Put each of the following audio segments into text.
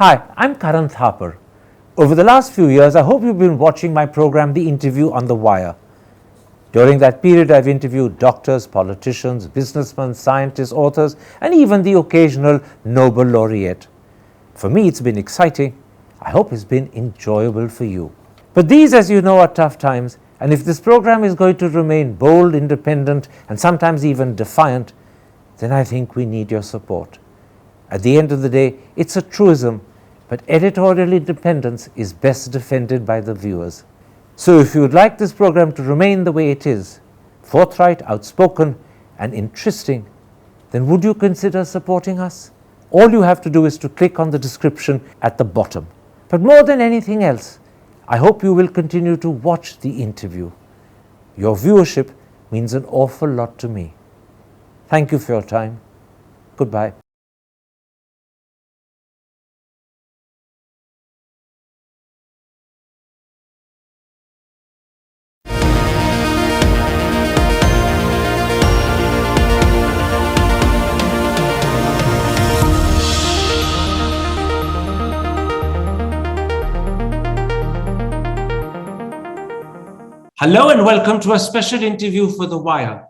Hi, I'm Karan Thapar. Over the last few years, I hope you've been watching my program, The Interview on the Wire. During that period, I've interviewed doctors, politicians, businessmen, scientists, authors, and even the occasional Nobel laureate. For me, it's been exciting. I hope it's been enjoyable for you. But these, as you know, are tough times, and if this program is going to remain bold, independent, and sometimes even defiant, then I think we need your support. At the end of the day, it's a truism, but editorial independence is best defended by the viewers. So if you would like this program to remain the way it is, forthright, outspoken, and interesting, then would you consider supporting us? All you have to do is to click on the description at the bottom. But more than anything else, I hope you will continue to watch the interview. Your viewership means an awful lot to me. Thank you for your time. Goodbye. Hello and welcome to a special interview for The Wire.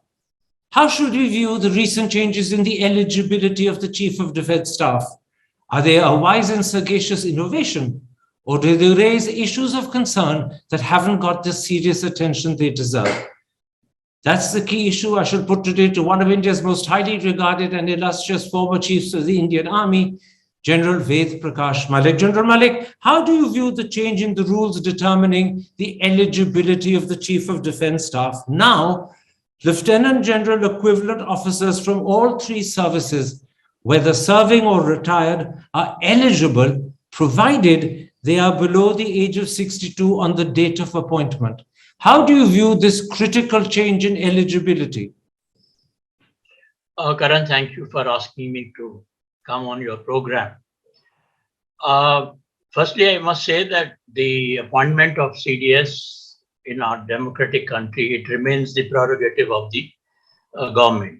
How should we view the recent changes in the eligibility of the Chief of Defence Staff? Are they a wise and sagacious innovation, or do they raise issues of concern that haven't got the serious attention they deserve? That's the key issue I shall put today to one of India's most highly regarded and illustrious former chiefs of the Indian Army, General Ved Prakash Malik. General Malik, how do you view the change in the rules determining the eligibility of the Chief of Defence Staff? Now, Lieutenant General equivalent officers from all three services, whether serving or retired, are eligible provided they are below the age of 62 on the date of appointment. How do you view this critical change in eligibility? Karan, thank you for asking me to come on your program. Firstly, I must say that the appointment of CDS in our democratic country, it remains the prerogative of the government.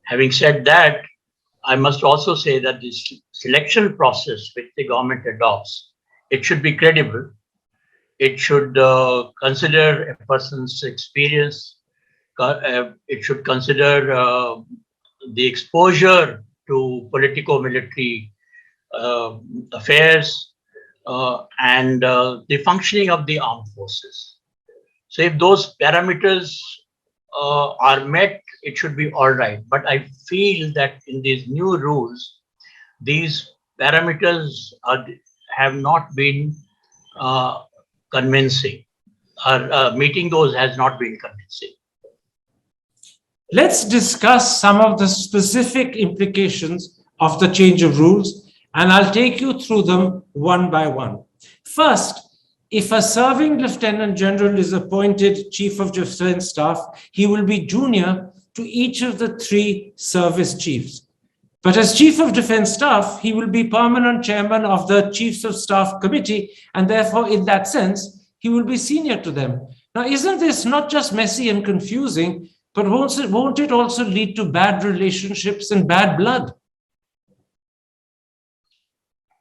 Having said that, I must also say that the selection process which the government adopts, it should be credible. It should consider a person's experience. It should consider the exposure to politico-military affairs and the functioning of the armed forces. So if those parameters are met, it should be all right. But I feel that in these new rules, these parameters have not been convincing. Meeting those has not been convincing. Let's discuss some of the specific implications of the change of rules, and I'll take you through them one by one. First, if a serving Lieutenant General is appointed Chief of Defence Staff, he will be junior to each of the three service chiefs. But as Chief of Defence Staff, he will be permanent chairman of the Chiefs of Staff Committee, and therefore, in that sense, he will be senior to them. Now, isn't this not just messy and confusing, but won't it also lead to bad relationships and bad blood?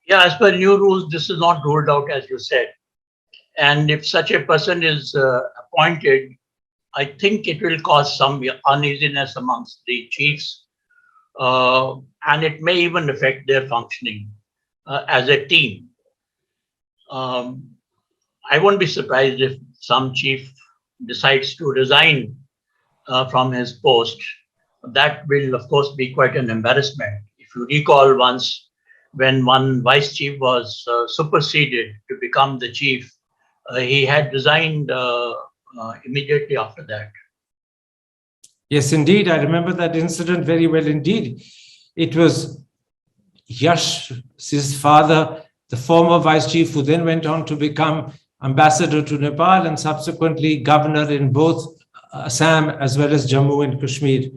Yeah, as per new rules, this is not ruled out, as you said. And if such a person is appointed, I think it will cause some uneasiness amongst the chiefs, and it may even affect their functioning as a team. I won't be surprised if some chief decides to resign from his post. That will, of course, be quite an embarrassment. If you recall once, when one vice chief was superseded to become the chief, he had resigned immediately after that. Yes, indeed. I remember that incident very well indeed. It was Yash's father, the former vice chief, who then went on to become ambassador to Nepal and subsequently governor in both Assam as well as Jammu and Kashmir.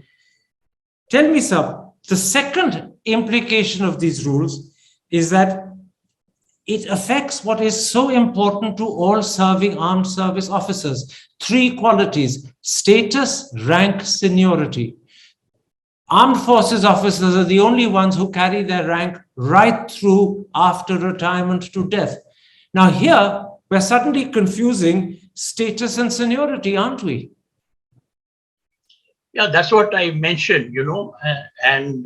Tell me, sir, the second implication of these rules is that it affects what is so important to all serving armed service officers. Three qualities: status, rank, seniority. Armed forces officers are the only ones who carry their rank right through after retirement to death. Now, here, we're suddenly confusing status and seniority, aren't we? Yeah, that's what I mentioned, and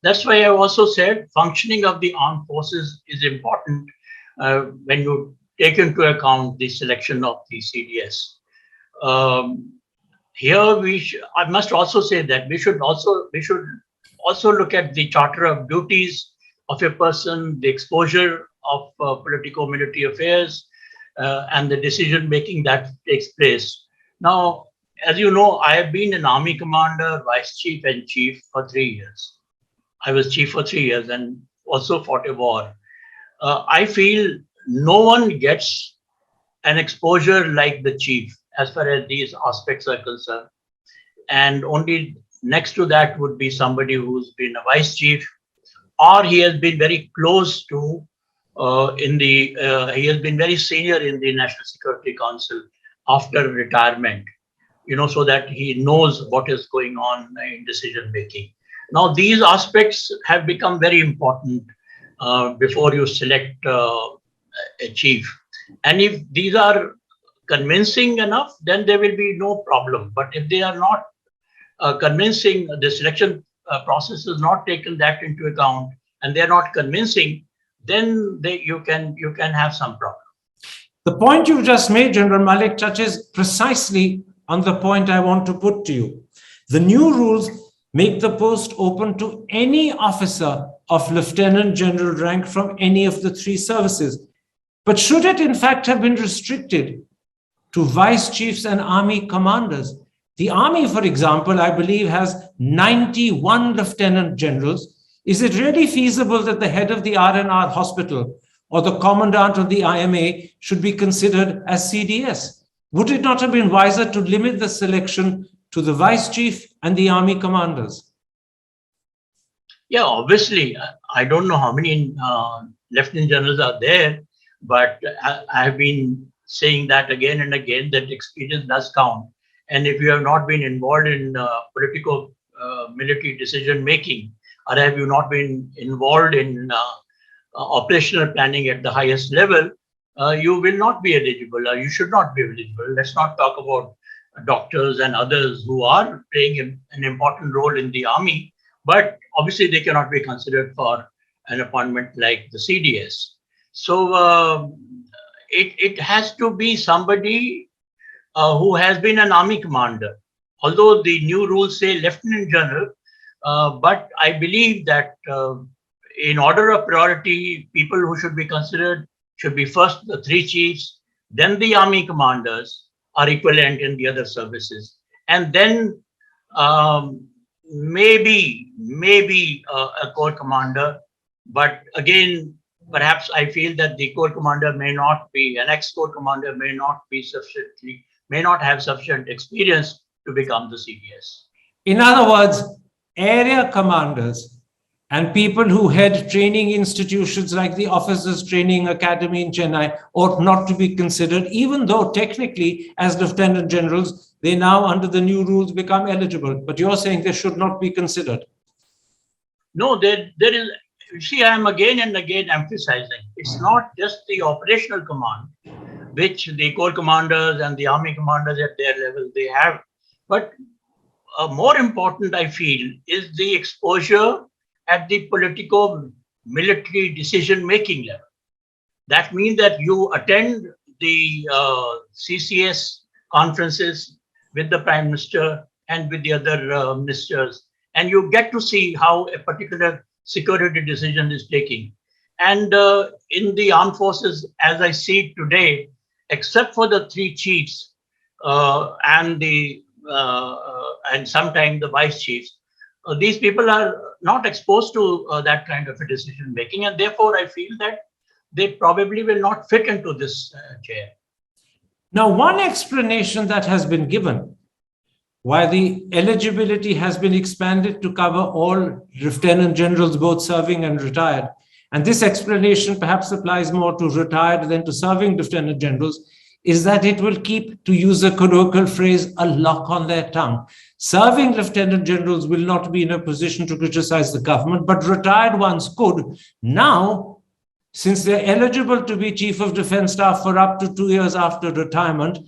that's why I also said functioning of the armed forces is important when you take into account the selection of the CDS. Um, Here I must also say that we should also look at the charter of duties of a person, the exposure of politico-military affairs, and the decision making that takes place. Now, as you know, I have been an army commander, vice chief, and chief for 3 years. I was chief for 3 years and also fought a war. I feel no one gets an exposure like the chief as far as these aspects are concerned. And only next to that would be somebody who's been a vice chief, or he has been very close to he has been very senior in the National Security Council after retirement, so that he knows what is going on in decision making. Now, these aspects have become very important before you select a chief. And if these are convincing enough, then there will be no problem. But if they are not convincing, the selection process has not taken that into account, and they're not convincing, then you can have some problem. The point you just made, General Malik, touches precisely on the point I want to put to you. The new rules make the post open to any officer of lieutenant general rank from any of the three services. But should it in fact have been restricted to vice chiefs and army commanders? The army, for example, I believe has 91 lieutenant generals. Is it really feasible that the head of the R&R hospital or the commandant of the IMA should be considered as CDS? Would it not have been wiser to limit the selection to the vice chief and the army commanders? Yeah, obviously, I don't know how many lieutenant generals are there, but I have been saying that again and again, that experience does count. And if you have not been involved in political military decision making, or have you not been involved in operational planning at the highest level, you will not be eligible, or you should not be eligible. Let's not talk about doctors and others who are playing an important role in the army, but obviously they cannot be considered for an appointment like the CDS. So it has to be somebody who has been an army commander. Although the new rules say lieutenant general, but I believe that in order of priority, people who should be considered should be first the three chiefs, then the army commanders are equivalent in the other services, and then maybe a corps commander. But again, perhaps I feel that the corps commander may not be, an ex-corps commander may not have sufficient experience to become the CDS. In other words, area commanders and people who head training institutions like the Officers Training Academy in Chennai ought not to be considered, even though technically, as lieutenant generals, they now, under the new rules, become eligible. But you're saying they should not be considered. No, there is. You see, I am again and again emphasizing it's not just the operational command, which the corps commanders and the army commanders at their level they have, but more important, I feel, is the exposure at the politico-military decision-making level. That means that you attend the CCS conferences with the Prime Minister and with the other ministers, and you get to see how a particular security decision is taking. And in the armed forces, as I see it today, except for the three chiefs and sometimes the vice chiefs, these people are not exposed to that kind of a decision making, and therefore I feel that they probably will not fit into this chair. Now, one explanation that has been given why the eligibility has been expanded to cover all lieutenant generals, both serving and retired, and this explanation perhaps applies more to retired than to serving lieutenant generals, is that it will keep, to use a colloquial phrase, a lock on their tongue. Serving lieutenant generals will not be in a position to criticize the government, but retired ones could. Now, since they're eligible to be Chief of Defense Staff for up to 2 years after retirement,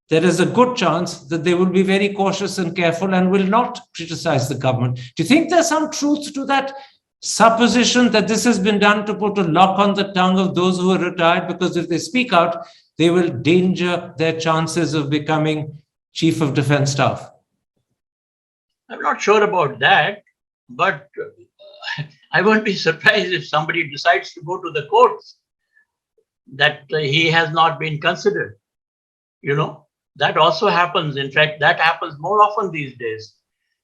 there is a good chance that they will be very cautious and careful and will not criticize the government. Do you think there's some truth to that supposition that this has been done to put a lock on the tongue of those who are retired? Because if they speak out, they will endanger their chances of becoming Chief of Defense Staff. I'm not sure about that, but I won't be surprised if somebody decides to go to the courts that he has not been considered. That also happens. In fact, that happens more often these days.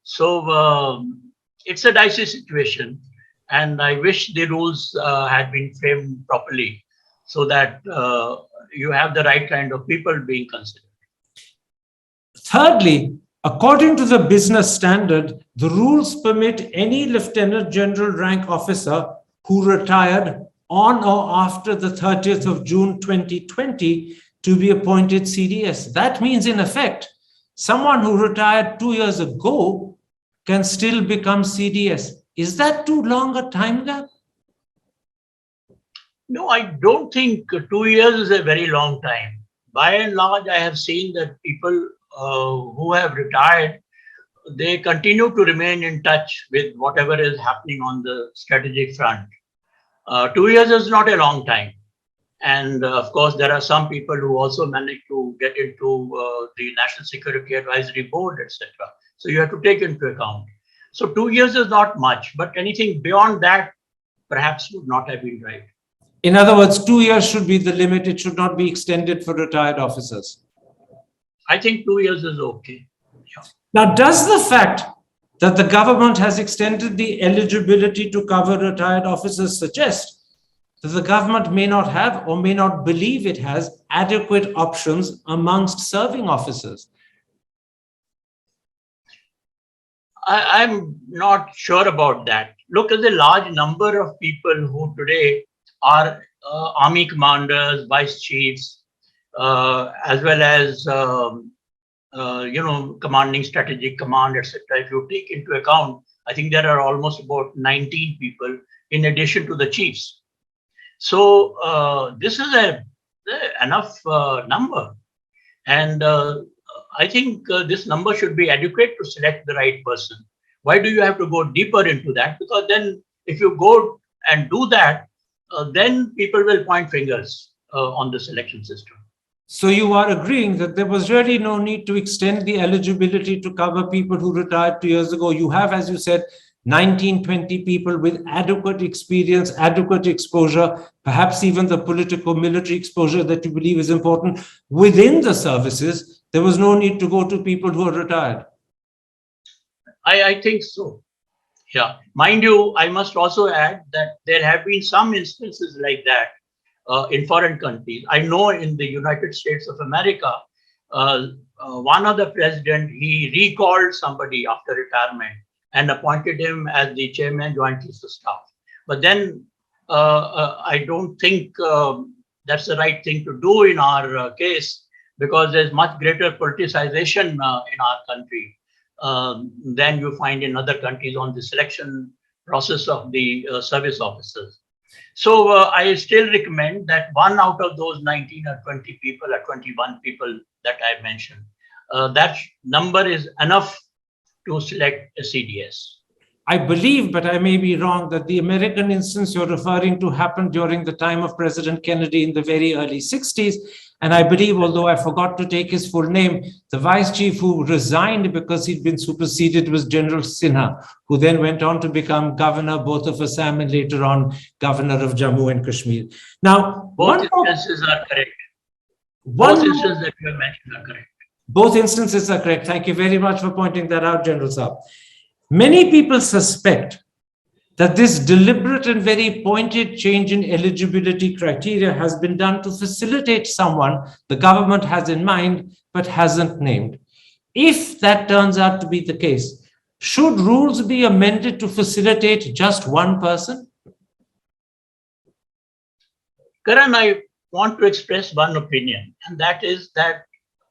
So it's a dicey situation. And I wish the rules had been framed properly so that you have the right kind of people being considered. Thirdly, according to the business standard, the rules permit any lieutenant general rank officer who retired on or after the 30th of June 2020 to be appointed CDS. That means, in effect, someone who retired 2 years ago can still become CDS. Is that too long a time gap? No, I don't think 2 years is a very long time. By and large, I have seen that people who have retired, they continue to remain in touch with whatever is happening on the strategic front. 2 years is not a long time. And of course, there are some people who also manage to get into the National Security Advisory Board, etc. So you have to take into account. So 2 years is not much, but anything beyond that perhaps would not have been right. In other words, 2 years should be the limit. It should not be extended for retired officers. I think 2 years is okay. Yeah. Now, does the fact that the government has extended the eligibility to cover retired officers suggest that the government may not have or may not believe it has adequate options amongst serving officers? I'm not sure about that. Look at the large number of people who today are army commanders, vice chiefs, as well as commanding strategic command, etc. If you take into account, I think there are almost about 19 people in addition to the chiefs. So this is enough number, and I think this number should be adequate to select the right person. Why do you have to go deeper into that? Because then if you go and do that, then people will point fingers on the selection system. So you are agreeing that there was really no need to extend the eligibility to cover people who retired 2 years ago. You have, as you said, 19, 20 people with adequate experience, adequate exposure, perhaps even the political military exposure that you believe is important within the services. There was no need to go to people who are retired. I think so. Yeah. Mind you, I must also add that there have been some instances like that in foreign countries. I know in the United States of America, one of the president, he recalled somebody after retirement and appointed him as the chairman, Joint Chiefs of Staff. But then I don't think that's the right thing to do in our case, because there's much greater politicization in our country than you find in other countries on the selection process of the service officers. So I still recommend that 1 out of those 19 or 20 people or 21 people that I mentioned, that number is enough to select a CDS. I believe, but I may be wrong, that the American instance you're referring to happened during the time of President Kennedy in the very early 60s. And I believe, although I forgot to take his full name, the vice chief who resigned because he'd been superseded was General Sinha, who then went on to become governor both of Assam and later on governor of Jammu and Kashmir. Now, both instances are correct. Both instances that you have mentioned are correct. Both instances are correct. Thank you very much for pointing that out, General Saab. Many people suspect that this deliberate and very pointed change in eligibility criteria has been done to facilitate someone the government has in mind but hasn't named. If that turns out to be the case, should rules be amended to facilitate just one person? Karan, I want to express one opinion, and that is that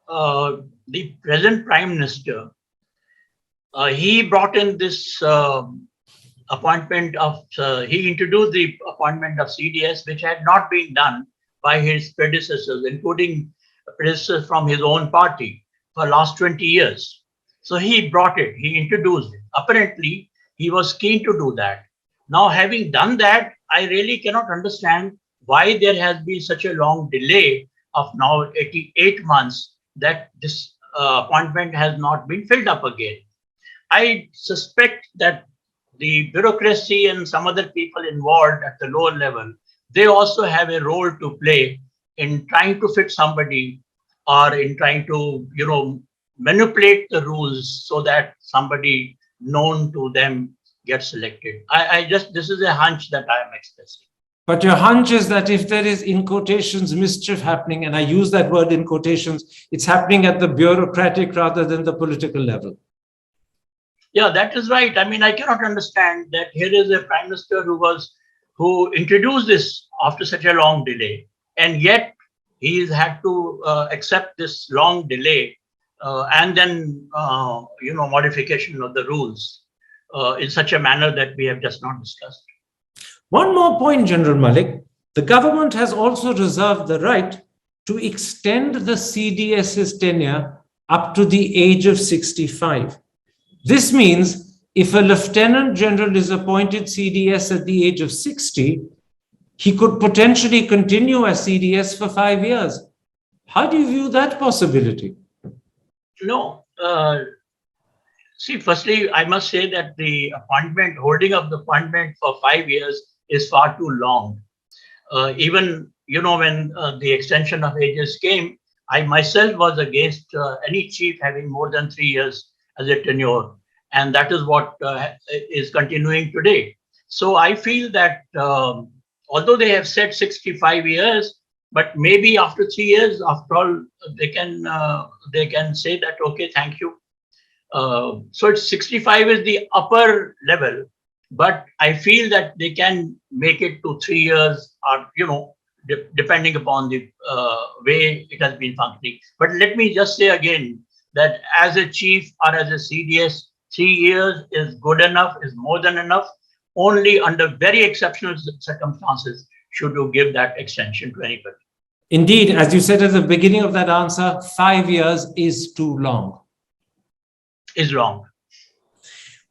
the present Prime Minister, he brought in this he introduced the appointment of CDS, which had not been done by his predecessors, including predecessors from his own party for the last 20 years. So he brought it, he introduced it. Apparently, he was keen to do that. Now, having done that, I really cannot understand why there has been such a long delay of now 88 months that this appointment has not been filled up again. I suspect that the bureaucracy and some other people involved at the lower level, they also have a role to play in trying to fit somebody or in trying to, manipulate the rules so that somebody known to them gets selected. This is a hunch that I am expressing. But your hunch is that if there is, in quotations, mischief happening, and I use that word in quotations, it's happening at the bureaucratic rather than the political level. Yeah, that is right. I mean, I cannot understand that here is a prime minister who introduced this after such a long delay, and yet he's had to accept this long delay and then modification of the rules in such a manner that we have just not discussed. One more point, General Malik. The government has also reserved the right to extend the CDS's tenure up to the age of 65. This means if a lieutenant general is appointed CDS at the age of 60, he could potentially continue as CDS for 5 years. How do you view that possibility? No. See, firstly, I must say that the holding of the appointment for 5 years is far too long. Even, when the extension of ages came, I myself was against any chief having more than 3 years as a tenure. And that is what is continuing today. So I feel that although they have said 65 years, but maybe after 3 years, after all, they can say that, okay, thank you. So it's 65 is the upper level, but I feel that they can make it to 3 years or, depending upon the way it has been functioning. But let me just say again that as a chief or as a CDS, 3 years is good enough, is more than enough. Only under very exceptional circumstances should you give that extension to anybody. Indeed, as you said at the beginning of that answer, 5 years is too long. Is long.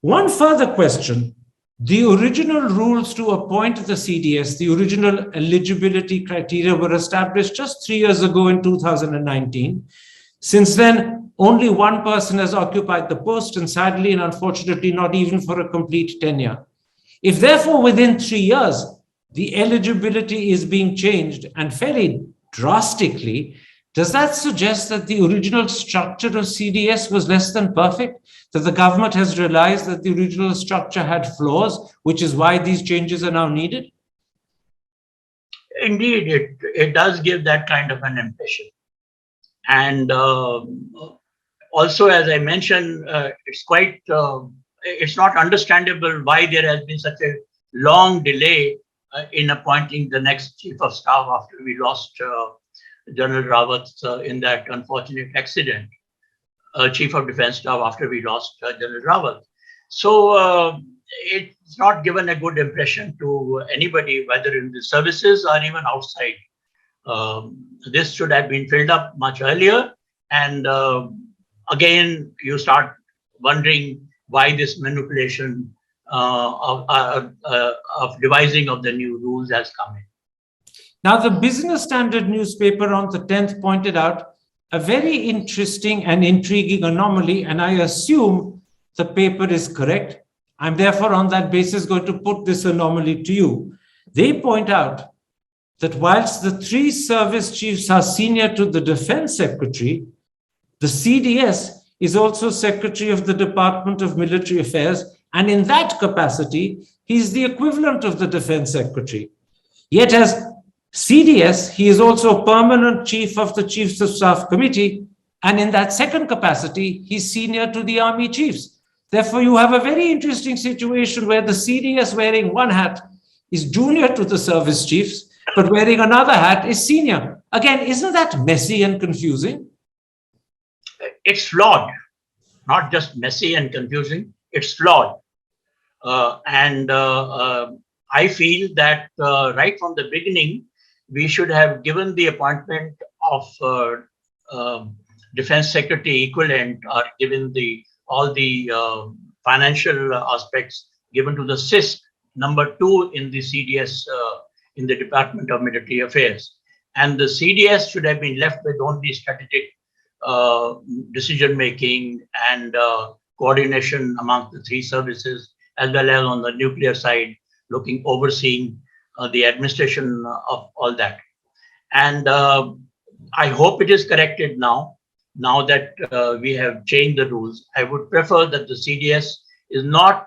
One further question. The original rules to appoint the CDS, the original eligibility criteria were established just 3 years ago in 2019. Since then, only one person has occupied the post, and sadly and unfortunately, not even for a complete tenure. If therefore within 3 years, the eligibility is being changed and fairly drastically, does that suggest that the original structure of CDS was less than perfect? That the government has realized that the original structure had flaws, which is why these changes are now needed? Indeed, it does give that kind of an impression. And also, as I mentioned, it's not understandable why there has been such a long delay in appointing the next chief of staff after we lost General Rawat in that unfortunate accident, chief of defense staff after we lost General Rawat. So it's not given a good impression to anybody, whether in the services or even outside. This should have been filled up much earlier. And again, you start wondering why this manipulation of devising of the new rules has come in. Now, the Business Standard newspaper on the 10th pointed out a very interesting and intriguing anomaly, and I assume the paper is correct. I'm therefore on that basis going to put this anomaly to you. They point out that whilst the 3 service chiefs are senior to the Defense Secretary, the CDS is also Secretary of the Department of Military Affairs, and in that capacity, he's the equivalent of the Defense Secretary. Yet as CDS, he is also permanent chief of the Chiefs of Staff Committee, and in that second capacity, he's senior to the Army Chiefs. Therefore, you have a very interesting situation where the CDS wearing one hat is junior to the service chiefs, but wearing another hat is senior. Again, isn't that messy and confusing? It's flawed, not just messy and confusing. It's flawed. And I feel that right from the beginning, we should have given the appointment of defense secretary equivalent, or given all the financial aspects given to the CISC, number 2 in the CDS, in the Department of Military Affairs. And the CDS should have been left with only strategic decision making and coordination among the 3 services, as well as on the nuclear side, overseeing the administration of all that. And I hope it is corrected now that we have changed the rules. I would prefer that the CDS is not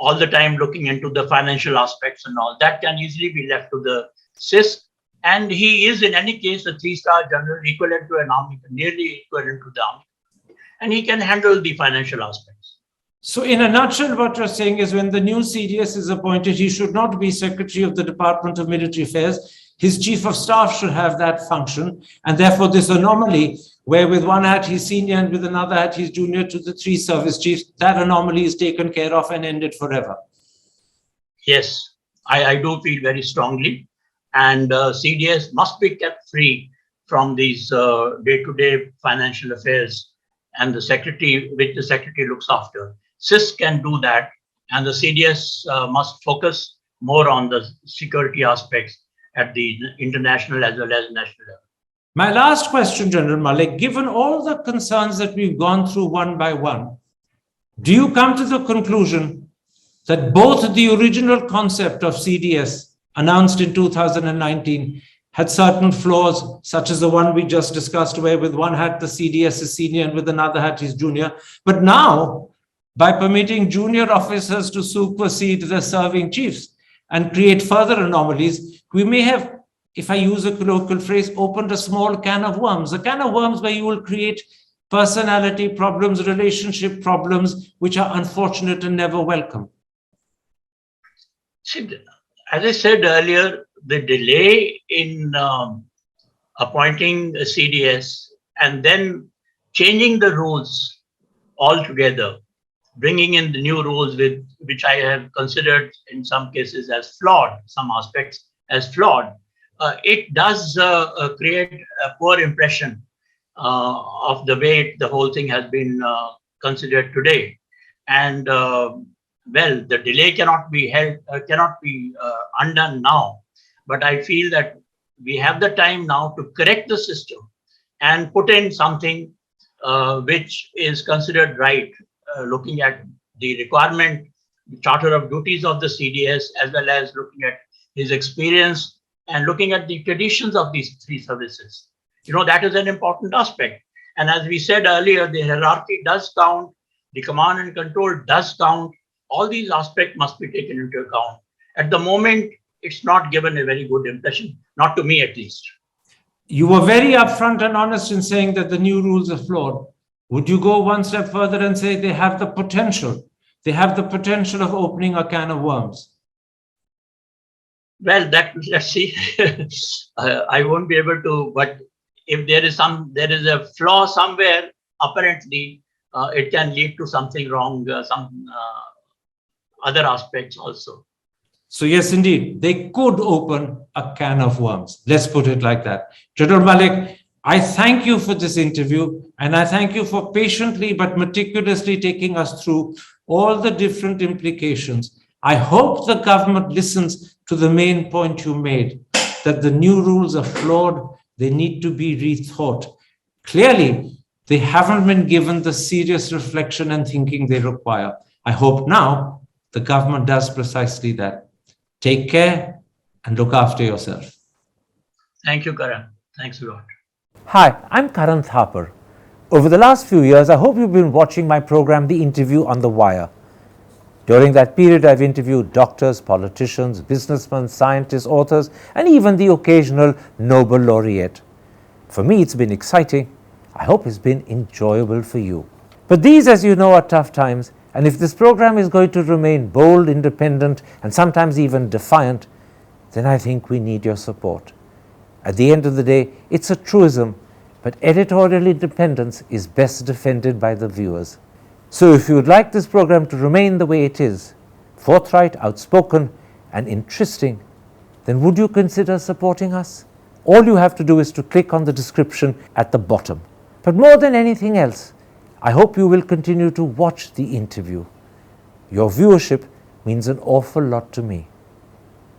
all the time looking into the financial aspects and all. That can easily be left to the CISC. And he is, in any case, a 3-star general equivalent to an army, nearly equivalent to the army. And he can handle the financial aspects. So in a nutshell, what you're saying is when the new CDS is appointed, he should not be Secretary of the Department of Military Affairs. His Chief of Staff should have that function. And therefore, this anomaly, where with one hat he's senior and with another hat he's junior to the 3 service chiefs, that anomaly is taken care of and ended forever. Yes, I do feel very strongly. And CDS must be kept free from these day-to-day financial affairs and the secretary, which the secretary looks after. CISC can do that, and the CDS must focus more on the security aspects at the international as well as national level. My last question, General Malik, given all the concerns that we've gone through one by one, do you come to the conclusion that both the original concept of CDS announced in 2019 had certain flaws, such as the one we just discussed, where with one hat the CDS is senior and with another hat he's junior, but now, by permitting junior officers to supersede the serving chiefs and create further anomalies, we may have, if I use a colloquial phrase, opened a small can of worms, a can of worms where you will create personality problems, relationship problems, which are unfortunate and never welcome. See, as I said earlier, the delay in appointing a CDS and then changing the rules altogether, bringing in the new rules which I have considered in some cases as flawed, some aspects as flawed, it does create a poor impression of the way the whole thing has been considered today. And well, the delay cannot be undone now. But I feel that we have the time now to correct the system and put in something which is considered right, looking at the requirement, the charter of duties of the CDS, as well as looking at his experience and looking at the traditions of these 3 services. You know, that is an important aspect. And as we said earlier, the hierarchy does count, the command and control does count. All these aspects must be taken into account. At the moment, it's not given a very good impression, not to me at least. You were very upfront and honest in saying that the new rules are flawed. Would you go one step further and say they have the potential? They have the potential of opening a can of worms. Well, let's see. I won't be able to, but if there is a flaw somewhere, apparently it can lead to something wrong, some other aspects also. So yes, indeed, they could open a can of worms. Let's put it like that. General Malik, I thank you for this interview, and I thank you for patiently but meticulously taking us through all the different implications. I hope the government listens to the main point you made, that the new rules are flawed, they need to be rethought. Clearly, they haven't been given the serious reflection and thinking they require. I hope now the government does precisely that. Take care and look after yourself. Thank you, Karan. Thanks a lot. Hi, I'm Karan Thapar. Over the last few years, I hope you've been watching my program, The Interview on the Wire. During that period, I've interviewed doctors, politicians, businessmen, scientists, authors, and even the occasional Nobel laureate. For me, it's been exciting. I hope it's been enjoyable for you. But these, as you know, are tough times, And if this program is going to remain bold, independent, and sometimes even defiant, then I think we need your support. At the end of the day, it's a truism, but editorial independence is best defended by the viewers. So if you would like this program to remain the way it is, forthright, outspoken, and interesting, then would you consider supporting us? All you have to do is to click on the description at the bottom. But more than anything else, I hope you will continue to watch the interview. Your viewership means an awful lot to me.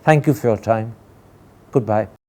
Thank you for your time. Goodbye.